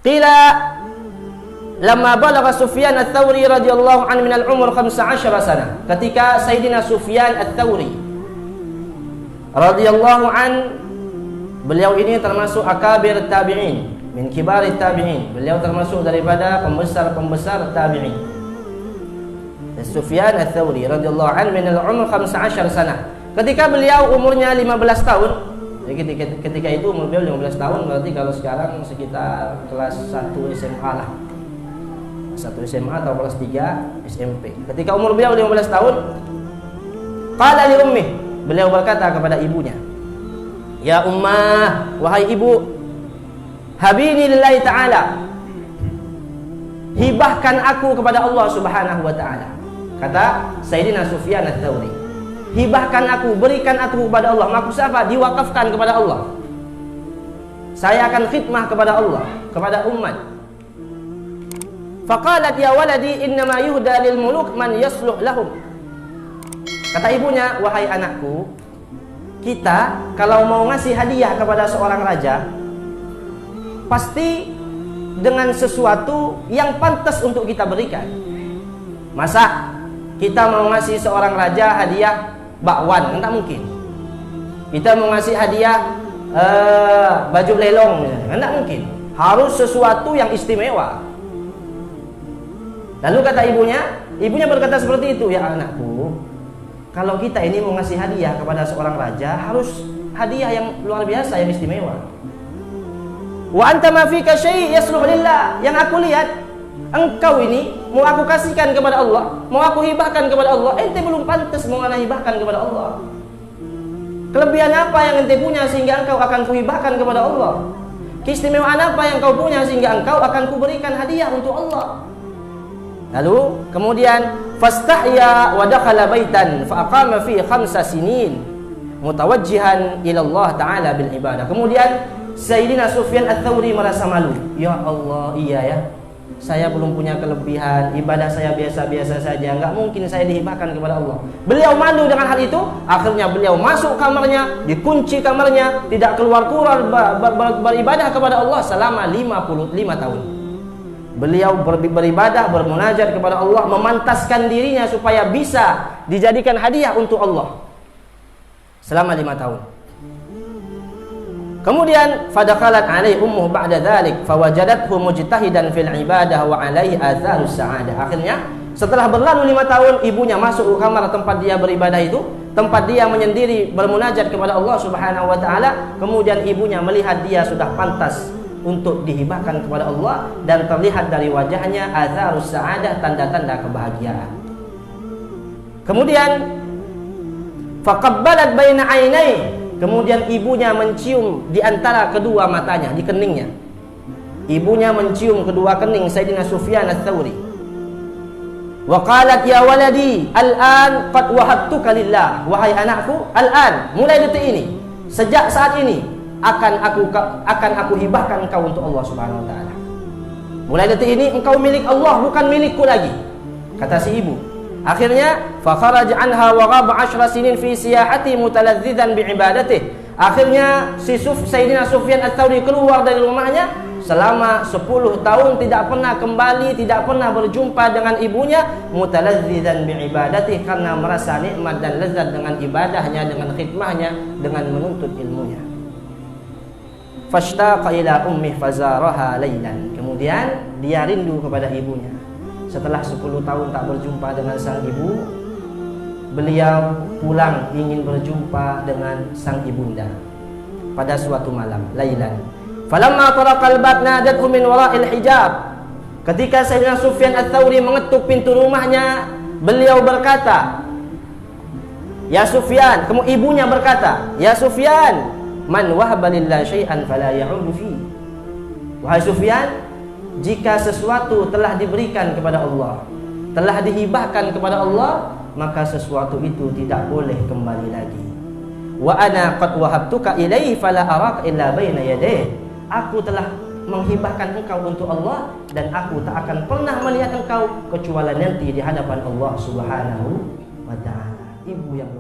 Qila lamma balagha Sufyan Ats-Tsauri radhiyallahu anhu min al-umur 15 sana. Ketika Sayyidina Sufyan Ats-Tsauri radhiyallahu an, beliau ini termasuk akabir tabi'in, min kibar tabi'in. Beliau termasuk daripada pembesar-pembesar tabi'in. Sufyan Ats-Tsauri radhiyallahu an min al-umur 15 sana. Ketika beliau umurnya 15 tahun. Jadi ketika itu umur beliau 15 tahun, berarti kalau sekarang sekitar kelas 1 SMA lah. 1 SMA atau kelas 3 SMP. Ketika umur beliau 15 tahun, qala li ummih, beliau berkata kepada ibunya, "Ya ummah, wahai ibu, habini lillahi ta'ala, hibahkan aku kepada Allah Subhanahu wa ta'ala." Kata Sayyidina Sufyan Ats-Tsauri, hibahkan aku, berikan aku kepada Allah. Maksud apa? Diwakafkan kepada Allah. Saya akan khidmah kepada Allah, kepada umat. Faqalat ya waladi innama yuhda lil muluk man yasluh lahum. Kata ibunya, wahai anakku, kita kalau mau ngasih hadiah kepada seorang raja, pasti dengan sesuatu yang pantas untuk kita berikan. Masa kita mau ngasih seorang raja hadiah bakwan? Enggak mungkin. Kita mau ngasih hadiah baju lelong, enggak mungkin. Harus sesuatu yang istimewa. Lalu kata ibunya berkata seperti itu, ya anakku, kalau kita ini mau ngasih hadiah kepada seorang raja, harus hadiah yang luar biasa, yang istimewa. Wa anta ma fika syai' yasluh lillah. Yang aku lihat, engkau ini mau aku kasihkan kepada Allah, mau aku hibahkan kepada Allah, ente belum pantas mau ana hibahkan kepada Allah. Kelebihan apa yang ente punya sehingga engkau akan kuhibahkan kepada Allah? Keistimewaan apa yang kau punya sehingga engkau akan kuberikan hadiah untuk Allah? Lalu kemudian fastahya wa dakhala baitan fa aqama fi 5 sinin mutawajjihan ila Allah taala bil ibadah. Kemudian Sayyidina Sufyan Ats-Tsauri merasa malu. Ya Allah, iya ya. Saya belum punya kelebihan, ibadah saya biasa-biasa saja, enggak mungkin saya dihibahkan kepada Allah. Beliau malu dengan hal itu, akhirnya beliau masuk kamarnya, dikunci kamarnya, tidak keluar-keluar beribadah kepada Allah selama 55 tahun. Beliau beribadah, bermunajat kepada Allah, memantaskan dirinya supaya bisa dijadikan hadiah untuk Allah selama 5 tahun. Kemudian fadakhalat alaihi ummuh ba'da dzalik fawajadathu mujtahidan fil ibadah wa alaihi atharus sa'adah. Akhirnya setelah berlalu 5 tahun, ibunya masuk ke kamar tempat dia beribadah itu, tempat dia menyendiri bermunajat kepada Allah Subhanahu wa taala. Kemudian ibunya melihat dia sudah pantas untuk dihibahkan kepada Allah dan terlihat dari wajahnya atharus sa'adah, tanda-tanda kebahagiaan. Kemudian faqabbalat baina ainai, kemudian ibunya mencium di antara kedua matanya, di keningnya. Ibunya mencium kedua kening Sayyidina Sufyan Ats-Tsauri. Wa qalat ya waladi al-an qad wahabtuka lillah. Wahai anakku, al-an, mulai detik ini, sejak saat ini akan aku hibahkan engkau untuk Allah Subhanahu wa taala. Mulai detik ini engkau milik Allah, bukan milikku lagi, kata si ibu. Akhirnya fa kharaja anha wa ghaba 10 sinin fi siyahati mutaladzidan bi ibadatihi. Akhirnya Sayyidina Sufyan Ats-Tsauri keluar dari rumahnya selama 10 tahun, tidak pernah kembali, tidak pernah berjumpa dengan ibunya, mutaladzidan bi ibadatihi, karena merasa nikmat dan lezat dengan ibadahnya, dengan khidmahnya, dengan menuntut ilmunya. Fashtaqa ila ummih fazaraha lailan. Kemudian dia rindu kepada ibunya. Setelah 10 tahun tak berjumpa dengan sang ibu, beliau pulang ingin berjumpa dengan sang ibunda pada suatu malam, lailan. Falamma taraqal bab nadathu min wara'il hijab. Ketika Sayyidina Sufyan Ats-Tsauri mengetuk pintu rumahnya, beliau berkata, "Ya Sufyan," ibunya berkata, "Ya Sufyan, man wahaba lillahi syai'an fala ya'udu fi." Wahai Sufyan, jika sesuatu telah diberikan kepada Allah, telah dihibahkan kepada Allah, maka sesuatu itu tidak boleh kembali lagi. Wa ana qad wahabtuka ilaihi fala araka illa baina yadayhi. Aku telah menghibahkan engkau untuk Allah dan aku tak akan pernah melihat engkau kecuali nanti di hadapan Allah Subhanahu wa taala. Ibu yang